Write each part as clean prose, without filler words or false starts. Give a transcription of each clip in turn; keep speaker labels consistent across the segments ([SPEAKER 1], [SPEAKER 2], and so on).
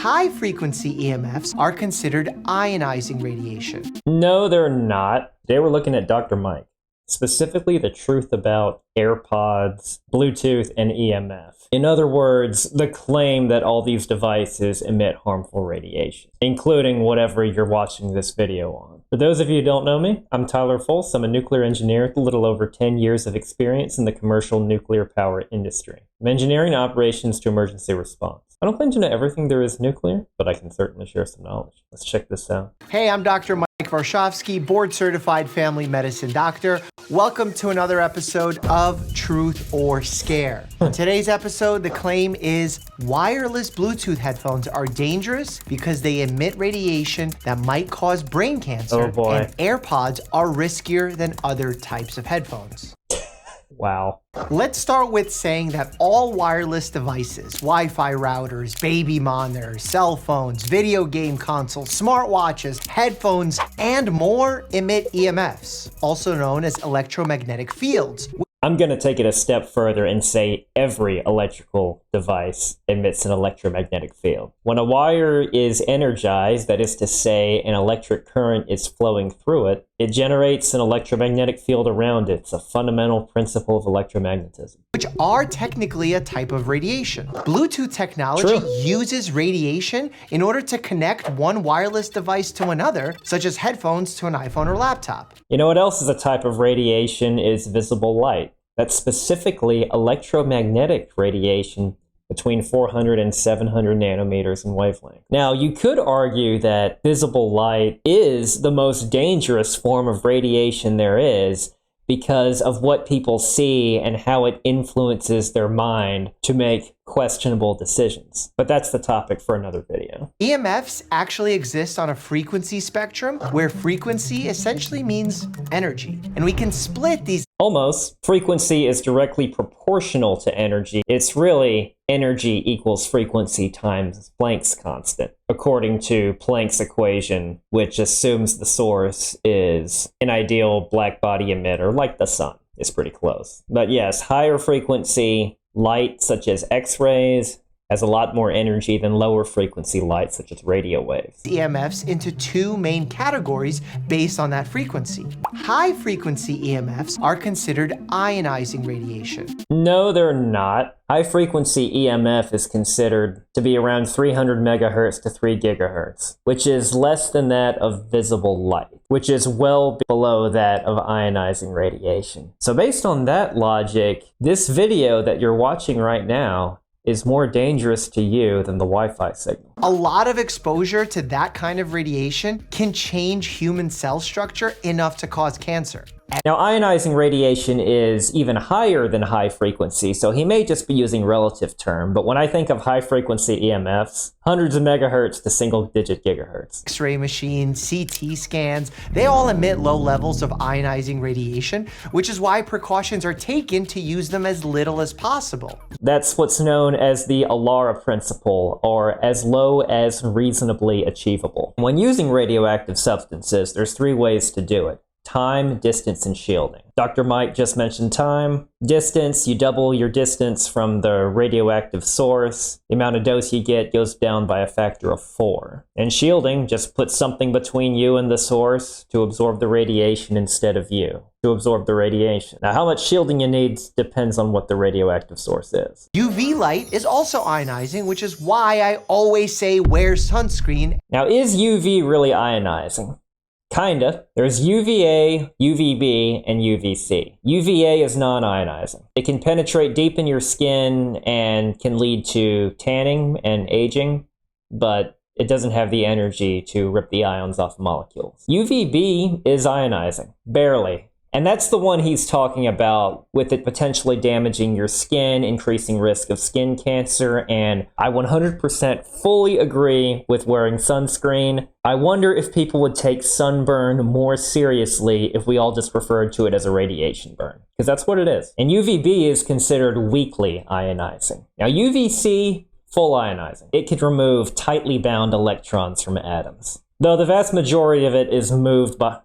[SPEAKER 1] High-frequency EMFs are considered ionizing radiation.
[SPEAKER 2] No, they're not. Today we're looking at Dr. Mike, specifically the truth about AirPods, Bluetooth, and EMF. In other words, the claim that all these devices emit harmful radiation, including whatever you're watching this video on. For those of you who don't know me, I'm Tyler Folse. I'm a nuclear engineer with a little over 10 years of experience in the commercial nuclear power industry. From engineering operations to emergency response. I don't claim to know everything there is nuclear, but I can certainly share some knowledge. Let's check this out.
[SPEAKER 1] Hey, I'm Dr. Mike Varshavsky, board-certified family medicine doctor. Welcome to another episode of Truth or Scare. On today's episode, the claim is wireless Bluetooth headphones are dangerous because they emit radiation that might cause brain cancer.
[SPEAKER 2] Oh boy.
[SPEAKER 1] And AirPods are riskier than other types of headphones.
[SPEAKER 2] Wow.
[SPEAKER 1] Let's start with saying that all wireless devices, Wi-Fi routers, baby monitors, cell phones, video game consoles, smartwatches, headphones, and more emit EMFs, also known as electromagnetic fields.
[SPEAKER 2] I'm going to take it a step further and say every electrical device emits an electromagnetic field. When a wire is energized, that is to say an electric current is flowing through it, it generates an electromagnetic field around it. It's a fundamental principle of electromagnetism.
[SPEAKER 1] Which are technically a type of radiation. Bluetooth technology uses radiation in order to connect one wireless device to another, such as headphones to an iPhone or laptop.
[SPEAKER 2] You know what else is a type of radiation is visible light. That's specifically electromagnetic radiation between 400 and 700 nanometers in wavelength. Now, you could argue that visible light is the most dangerous form of radiation there is because of what people see and how it influences their mind to make questionable decisions. But that's the topic for another video.
[SPEAKER 1] EMFs actually exist on a frequency spectrum where frequency essentially means energy. And we can split these.
[SPEAKER 2] Almost. Frequency is directly proportional to energy. It's really energy equals frequency times Planck's constant, according to Planck's equation, which assumes the source is an ideal black body emitter, like the sun. It's pretty close. But yes, higher frequency light, such as X-rays, has a lot more energy than lower frequency light, such as radio waves.
[SPEAKER 1] EMFs into two main categories based on that frequency. High frequency EMFs are considered ionizing radiation.
[SPEAKER 2] No, they're not. High frequency EMF is considered to be around 300 megahertz to 3 gigahertz, which is less than that of visible light, which is well below that of ionizing radiation. So based on that logic, this video that you're watching right now is more dangerous to you than the Wi-Fi signal.
[SPEAKER 1] A lot of exposure to that kind of radiation can change human cell structure enough to cause cancer.
[SPEAKER 2] Now, ionizing radiation is even higher than high frequency, so he may just be using relative term, but when I think of high frequency EMFs, hundreds of megahertz to single-digit gigahertz.
[SPEAKER 1] X-ray machines, CT scans, they all emit low levels of ionizing radiation, which is why precautions are taken to use them as little as possible.
[SPEAKER 2] That's what's known as the ALARA principle, or as low as reasonably achievable. When using radioactive substances, there's 3 ways to do it. Time, distance, and shielding. Dr. Mike just mentioned time. Distance, you double your distance from the radioactive source. The amount of dose you get goes down by a factor of 4. And shielding, just put something between you and the source to absorb the radiation instead of you to absorb the radiation. Now, how much shielding you need depends on what the radioactive source is.
[SPEAKER 1] UV light is also ionizing, which is why I always say wear sunscreen.
[SPEAKER 2] Now, is UV really ionizing? Kinda. There's UVA, UVB, and UVC. UVA is non-ionizing. It can penetrate deep in your skin and can lead to tanning and aging, but it doesn't have the energy to rip the ions off molecules. UVB is ionizing. Barely. And that's the one he's talking about, with it potentially damaging your skin, increasing risk of skin cancer, and I 100% fully agree with wearing sunscreen. I wonder if people would take sunburn more seriously if we all just referred to it as a radiation burn, because that's what it is. And UVB is considered weakly ionizing. Now, UVC, full ionizing. It could remove tightly bound electrons from atoms, though the vast majority of it is removed by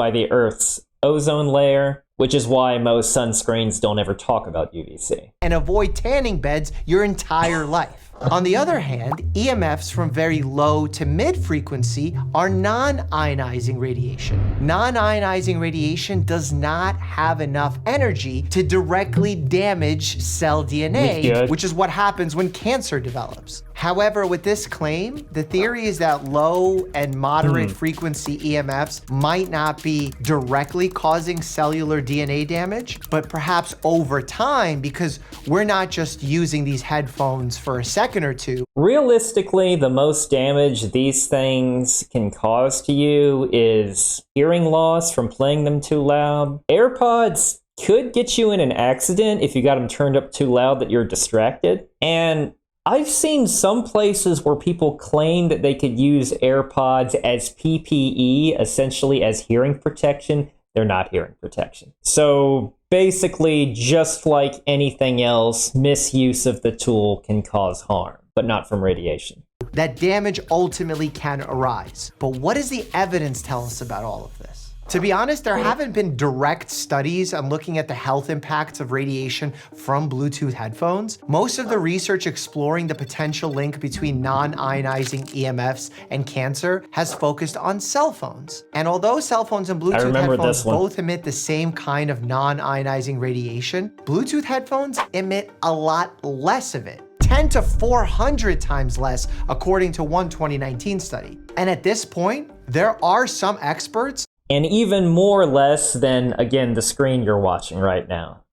[SPEAKER 2] the Earth's ozone layer, which is why most sunscreens don't ever talk about UVC.
[SPEAKER 1] And avoid tanning beds your entire life. On the other hand, EMFs from very low to mid frequency are non-ionizing radiation. Non-ionizing radiation does not have enough energy to directly damage cell DNA, which is what happens when cancer develops. However, with this claim, the theory is that low and moderate frequency EMFs might not be directly causing cellular DNA damage, but perhaps over time, because we're not just using these headphones for a second or two.
[SPEAKER 2] Realistically, the most damage these things can cause to you is hearing loss from playing them too loud. AirPods could get you in an accident if you got them turned up too loud that you're distracted. And I've seen some places where people claim that they could use AirPods as PPE, essentially as hearing protection. They're not hearing protection. So basically, just like anything else, misuse of the tool can cause harm, but not from radiation.
[SPEAKER 1] That damage ultimately can arise. But what does the evidence tell us about all of this? To be honest, there haven't been direct studies on looking at the health impacts of radiation from Bluetooth headphones. Most of the research exploring the potential link between non-ionizing EMFs and cancer has focused on cell phones. And although cell phones and Bluetooth headphones both emit the same kind of non-ionizing radiation, Bluetooth headphones emit a lot less of it. 10 to 400 times less, according to one 2019 study. And at this point, there are some experts,
[SPEAKER 2] and even more or less than, again, the screen you're watching right now,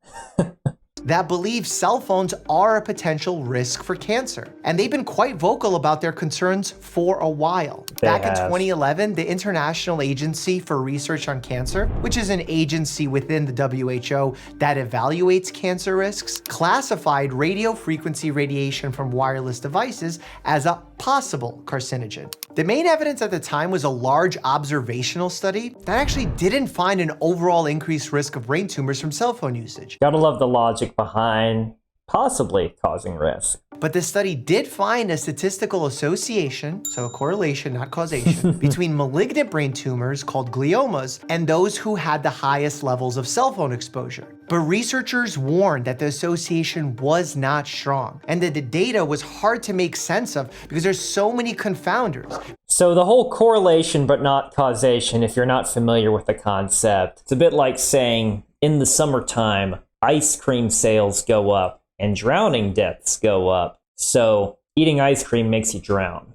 [SPEAKER 1] that believe cell phones are a potential risk for cancer. And they've been quite vocal about their concerns for a while. Back in 2011, the International Agency for Research on Cancer, which is an agency within the WHO that evaluates cancer risks, classified radio frequency radiation from wireless devices as a possible carcinogen. The main evidence at the time was a large observational study that actually didn't find an overall increased risk of brain tumors from cell phone usage.
[SPEAKER 2] Gotta love the logic behind possibly causing risk.
[SPEAKER 1] But the study did find a statistical association, so a correlation, not causation, between malignant brain tumors called gliomas and those who had the highest levels of cell phone exposure. But researchers warned that the association was not strong and that the data was hard to make sense of because there's so many confounders.
[SPEAKER 2] So the whole correlation but not causation, if you're not familiar with the concept, it's a bit like saying in the summertime, ice cream sales go up and drowning deaths go up. So eating ice cream makes you drown.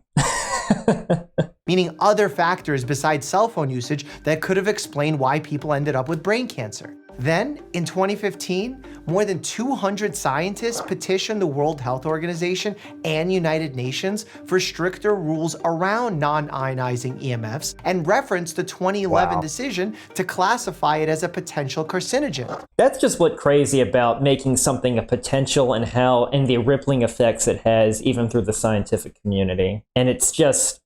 [SPEAKER 1] Meaning other factors besides cell phone usage that could have explained why people ended up with brain cancer. Then, in 2015, more than 200 scientists petitioned the World Health Organization and United Nations for stricter rules around non-ionizing EMFs and referenced the 2011 decision to classify it as a potential carcinogen.
[SPEAKER 2] That's just what's crazy about making something a potential and the rippling effects it has even through the scientific community. And it's just,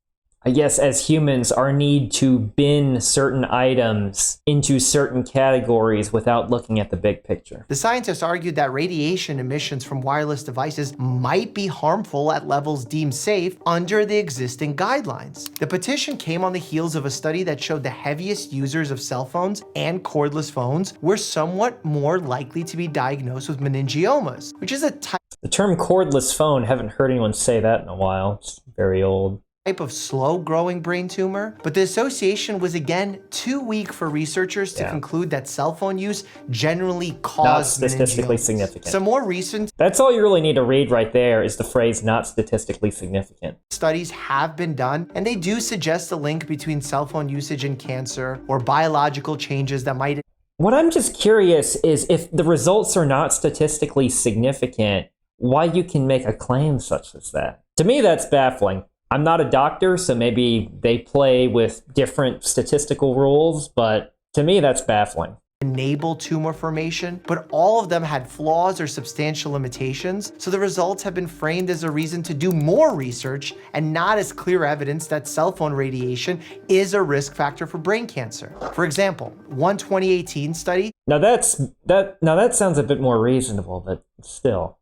[SPEAKER 2] I guess, as humans, our need to bin certain items into certain categories without looking at the big picture.
[SPEAKER 1] The scientists argued that radiation emissions from wireless devices might be harmful at levels deemed safe under the existing guidelines. The petition came on the heels of a study that showed the heaviest users of cell phones and cordless phones were somewhat more likely to be diagnosed with meningiomas, which is a type.
[SPEAKER 2] The term cordless phone, haven't heard anyone say that in a while. It's very old.
[SPEAKER 1] Of slow-growing brain tumor, but the association was again too weak for researchers to conclude that cell phone use generally caused
[SPEAKER 2] not statistically significant.
[SPEAKER 1] Some more recent
[SPEAKER 2] That's all you really need to read right there is the phrase "not statistically significant."
[SPEAKER 1] Studies have been done, and they do suggest a link between cell phone usage and cancer or biological changes that might.
[SPEAKER 2] What I'm just curious is if the results are not statistically significant, why you can make a claim such as that. To me, that's baffling. I'm not a doctor, so maybe they play with different statistical rules, but to me, that's baffling.
[SPEAKER 1] Enable tumor formation, but all of them had flaws or substantial limitations, so the results have been framed as a reason to do more research and not as clear evidence that cell phone radiation is a risk factor for brain cancer. For example, one 2018 study.
[SPEAKER 2] Now that sounds a bit more reasonable, but still.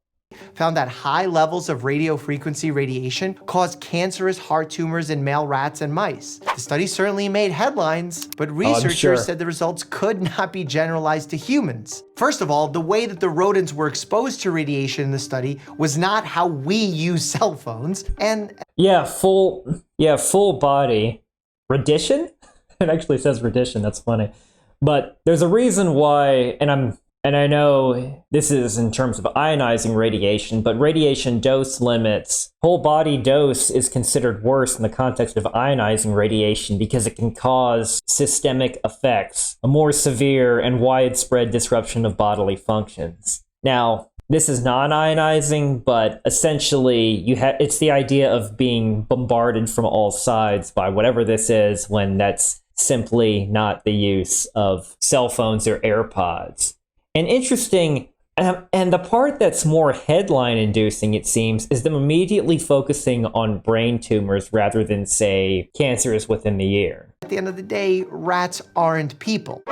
[SPEAKER 1] found that high levels of radio frequency radiation caused cancerous heart tumors in male rats and mice. The study certainly made headlines, but researchers said the results could not be generalized to humans. First of all, the way that the rodents were exposed to radiation in the study was not how we use cell phones, and
[SPEAKER 2] full body radiation. It actually says radiation. That's funny, but there's a reason why, and I know this is in terms of ionizing radiation, but radiation dose limits, whole body dose is considered worse in the context of ionizing radiation because it can cause systemic effects, a more severe and widespread disruption of bodily functions. Now, this is non-ionizing, but essentially it's the idea of being bombarded from all sides by whatever this is, when that's simply not the use of cell phones or AirPods. And interesting, and the part that's more headline-inducing, it seems, is them immediately focusing on brain tumors rather than, say, cancers within the ear.
[SPEAKER 1] At the end of the day, rats aren't people.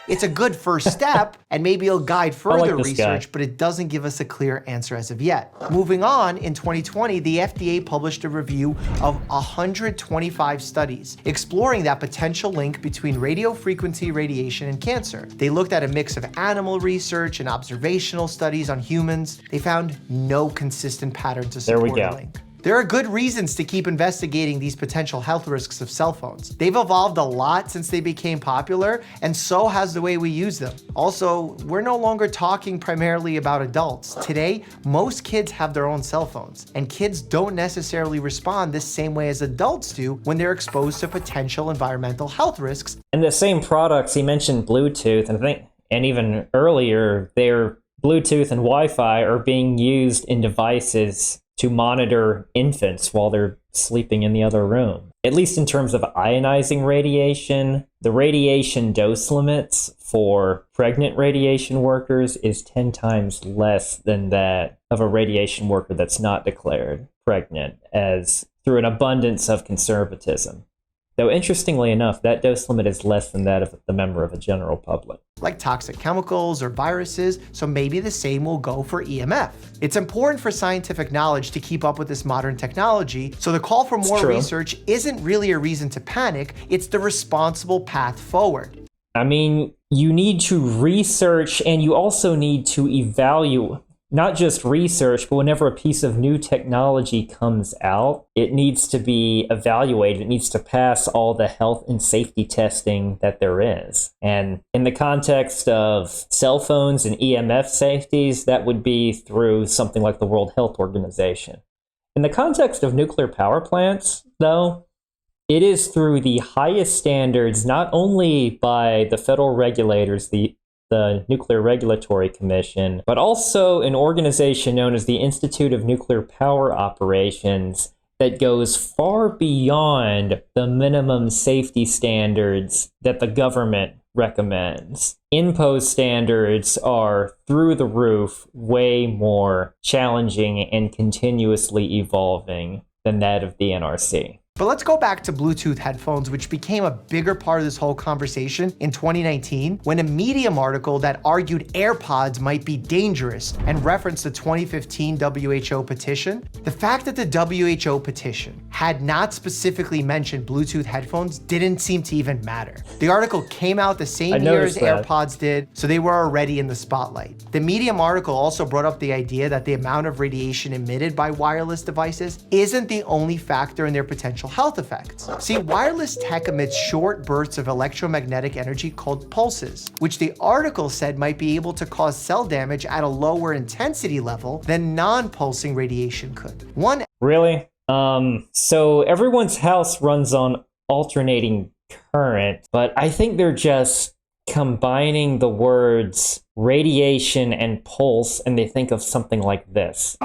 [SPEAKER 1] It's a good first step, and maybe it'll guide further research, but it doesn't give us a clear answer as of yet. Moving on, in 2020, the FDA published a review of 125 studies exploring that potential link between radio frequency radiation and cancer. They looked at a mix of animal research and observational studies on humans. They found no consistent pattern to support a link. There are good reasons to keep investigating these potential health risks of cell phones. They've evolved a lot since they became popular, and so has the way we use them. Also, we're no longer talking primarily about adults. Today, most kids have their own cell phones, and kids don't necessarily respond the same way as adults do when they're exposed to potential environmental health risks.
[SPEAKER 2] And the same products, he mentioned Bluetooth, and even earlier, their Bluetooth and Wi-Fi are being used in devices to monitor infants while they're sleeping in the other room. At least in terms of ionizing radiation, the radiation dose limits for pregnant radiation workers is 10 times less than that of a radiation worker that's not declared pregnant, as through an abundance of conservatism. Though interestingly enough, that dose limit is less than that of the member of the general public.
[SPEAKER 1] Like toxic chemicals or viruses, so maybe the same will go for EMF. It's important for scientific knowledge to keep up with this modern technology, so the call for more research isn't really a reason to panic, it's the responsible path forward.
[SPEAKER 2] I mean, you need to research, and you also need to evaluate. Not just research, but whenever a piece of new technology comes out, it needs to be evaluated. It needs to pass all the health and safety testing that there is. And in the context of cell phones and EMF safeties, that would be through something like the World Health Organization. In the context of nuclear power plants, though, it is through the highest standards, not only by the federal regulators, the Nuclear Regulatory Commission, but also an organization known as the Institute of Nuclear Power Operations that goes far beyond the minimum safety standards that the government recommends. Imposed standards are through the roof, way more challenging and continuously evolving than that of the NRC.
[SPEAKER 1] But let's go back to Bluetooth headphones, which became a bigger part of this whole conversation in 2019 when a Medium article that argued AirPods might be dangerous and referenced the 2015 WHO petition. The fact that the WHO petition had not specifically mentioned Bluetooth headphones didn't seem to even matter. The article came out the same year as AirPods did, so they were already in the spotlight. The Medium article also brought up the idea that the amount of radiation emitted by wireless devices isn't the only factor in their potential health effects. See, wireless tech emits short bursts of electromagnetic energy called pulses, which the article said might be able to cause cell damage at a lower intensity level than non-pulsing radiation could.
[SPEAKER 2] Really? So everyone's house runs on alternating current, but I think they're just combining the words radiation and pulse, and they think of something like this.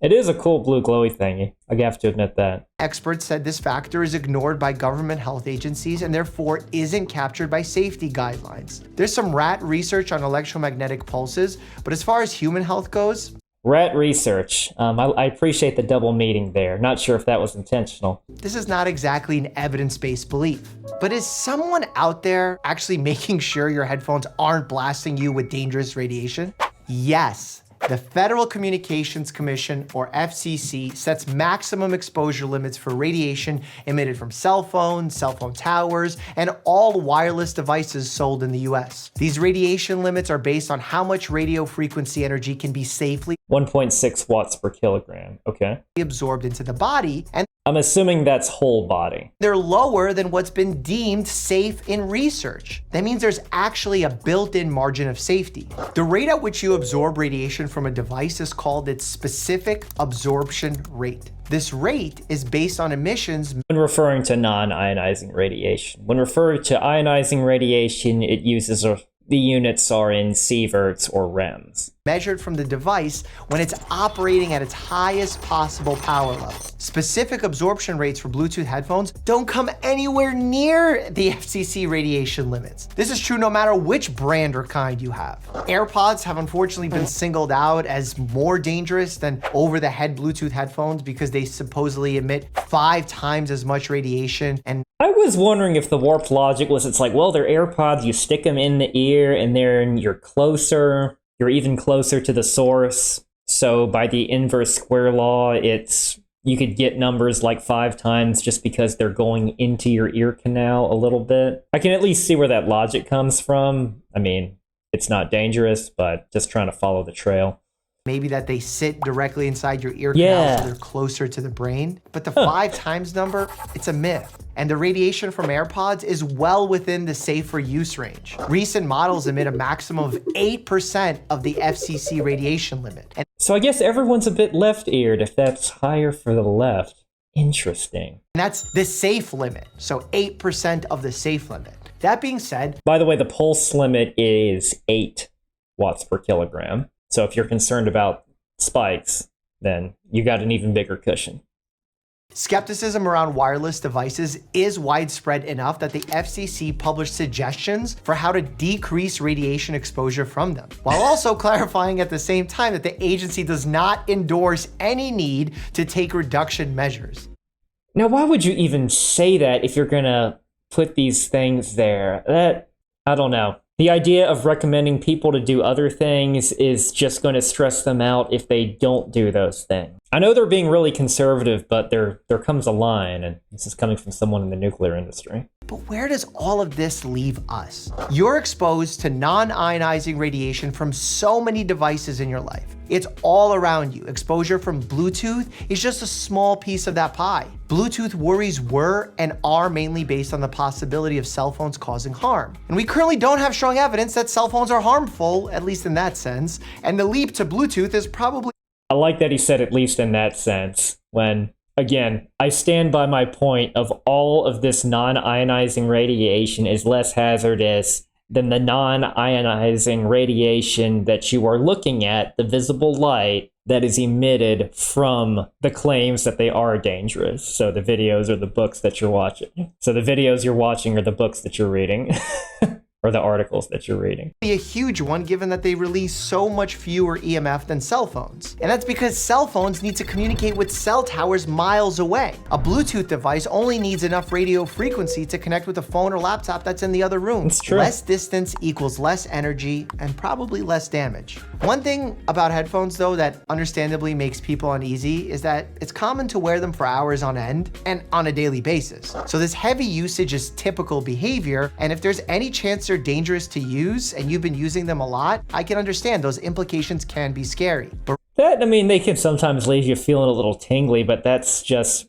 [SPEAKER 2] It is a cool blue glowy thingy. I have to admit that.
[SPEAKER 1] Experts said this factor is ignored by government health agencies and therefore isn't captured by safety guidelines. There's some rat research on electromagnetic pulses, but as far as human health goes,
[SPEAKER 2] Rat research. I appreciate the double meaning there. Not sure if that was intentional.
[SPEAKER 1] This is not exactly an evidence-based belief, but is someone out there actually making sure your headphones aren't blasting you with dangerous radiation? Yes. The Federal Communications Commission, or FCC, sets maximum exposure limits for radiation emitted from cell phone towers, and all wireless devices sold in the US. These radiation limits are based on how much radio frequency energy can be safely
[SPEAKER 2] 1.6 watts per kilogram. Okay.
[SPEAKER 1] absorbed into the body, and
[SPEAKER 2] I'm assuming that's whole body.
[SPEAKER 1] they're lower than what's been deemed safe in research. That means there's actually a built-in margin of safety. The rate at which you absorb radiation from a device is called its specific absorption rate. This rate is based on emissions
[SPEAKER 2] When referring to non-ionizing radiation. When referring to ionizing radiation, it uses the units are in sieverts or rems.
[SPEAKER 1] measured from the device when it's operating at its highest possible power level. Specific absorption rates for Bluetooth headphones don't come anywhere near the FCC radiation limits. This is true no matter which brand or kind you have. AirPods have unfortunately been singled out as more dangerous than over-the-head Bluetooth headphones because they supposedly emit 5 times as much radiation. And
[SPEAKER 2] I was wondering if the warped logic was it's like, well, they're AirPods, you stick them in the ear and then you're even closer to the source. So by the inverse square law, you could get numbers like 5 times just because they're going into your ear canal a little bit. I can at least see where that logic comes from. I mean, it's not dangerous, but just trying to follow the trail.
[SPEAKER 1] maybe that they sit directly inside your ear canal so they're closer to the brain. But the 5 times number, it's a myth. And the radiation from AirPods is well within the safer use range. Recent models emit a maximum of 8% of the FCC radiation limit. And
[SPEAKER 2] so I guess everyone's a bit left-eared if that's higher for the left. Interesting.
[SPEAKER 1] that's the safe limit. So 8% of the safe limit. That being said,
[SPEAKER 2] by the way, the pulse limit is 8 watts per kilogram. So if you're concerned about spikes, then you got an even bigger cushion.
[SPEAKER 1] skepticism around wireless devices is widespread enough that the FCC published suggestions for how to decrease radiation exposure from them, while also clarifying at the same time that the agency does not endorse any need to take reduction measures.
[SPEAKER 2] Now, why would you even say that if you're gonna put these things there? I don't know. The idea of recommending people to do other things is just going to stress them out if they don't do those things. I know they're being really conservative, but there comes a line, and this is coming from someone in the nuclear industry.
[SPEAKER 1] But where does all of this leave us? You're exposed to non-ionizing radiation from so many devices in your life. It's all around you. Exposure from Bluetooth is just a small piece of that pie. Bluetooth worries were and are mainly based on the possibility of cell phones causing harm. And we currently don't have strong evidence that cell phones are harmful, at least in that sense. And the leap to Bluetooth is probably...
[SPEAKER 2] I like that he said at least in that sense, when, again, I stand by my point of all of this non-ionizing radiation is less hazardous than the non-ionizing radiation that you are looking at, the visible light that is emitted from the claims that they are dangerous. So the videos or the books that you're watching. So the videos you're watching are the books that you're reading. Or the articles that you're reading.
[SPEAKER 1] A huge one given that they release so much fewer EMF than cell phones. And that's because cell phones need to communicate with cell towers miles away. A Bluetooth device only needs enough radio frequency to connect with a phone or laptop that's in the other room.
[SPEAKER 2] It's true.
[SPEAKER 1] Less distance equals less energy and probably less damage. One thing about headphones though that understandably makes people uneasy is that it's common to wear them for hours on end and on a daily basis. So this heavy usage is typical behavior, and if there's any chance they're dangerous to use and you've been using them a lot, I can understand those implications can be scary. But
[SPEAKER 2] they can sometimes leave you feeling a little tingly, but that's just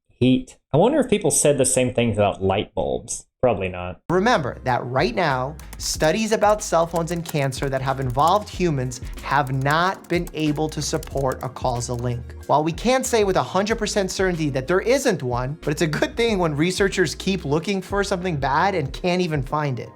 [SPEAKER 2] heat. I wonder if people said the same things about light bulbs. Probably not.
[SPEAKER 1] remember that right now, studies about cell phones and cancer that have involved humans have not been able to support a causal link. While we can't say with 100% certainty that there isn't one, but it's a good thing when researchers keep looking for something bad and can't even find it.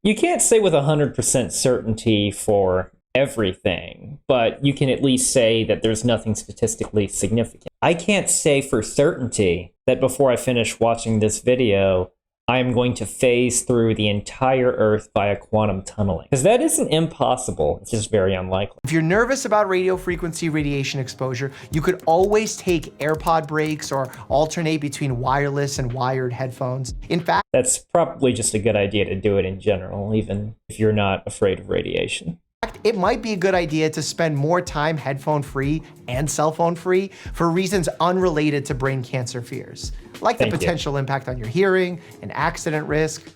[SPEAKER 2] You can't say with 100% certainty for everything, but you can at least say that there's nothing statistically significant. I can't say for certainty that before I finish watching this video, I am going to phase through the entire Earth via quantum tunneling. Because that isn't impossible, it's just very unlikely.
[SPEAKER 1] If you're nervous about radio frequency radiation exposure, you could always take AirPod breaks or alternate between wireless and wired headphones. In fact,
[SPEAKER 2] that's probably just a good idea to do it in general, even if you're not afraid of radiation.
[SPEAKER 1] It might be a good idea to spend more time headphone-free and cell phone-free for reasons unrelated to brain cancer fears, like the potential impact on your hearing, and accident risk,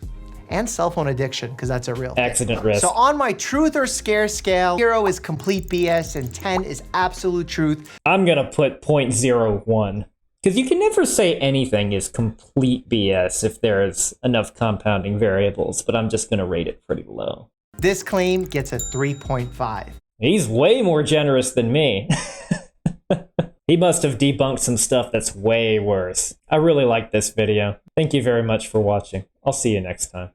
[SPEAKER 1] and cell phone addiction, because that's a real
[SPEAKER 2] accident risk.
[SPEAKER 1] So on my truth or scare scale, 0 is complete BS and 10 is absolute truth.
[SPEAKER 2] I'm gonna put 0.01. Because you can never say anything is complete BS if there's enough compounding variables, but I'm just gonna rate it pretty low.
[SPEAKER 1] This claim gets a 3.5.
[SPEAKER 2] He's way more generous than me. He must have debunked some stuff that's way worse. I really like this video. Thank you very much for watching. I'll see you next time.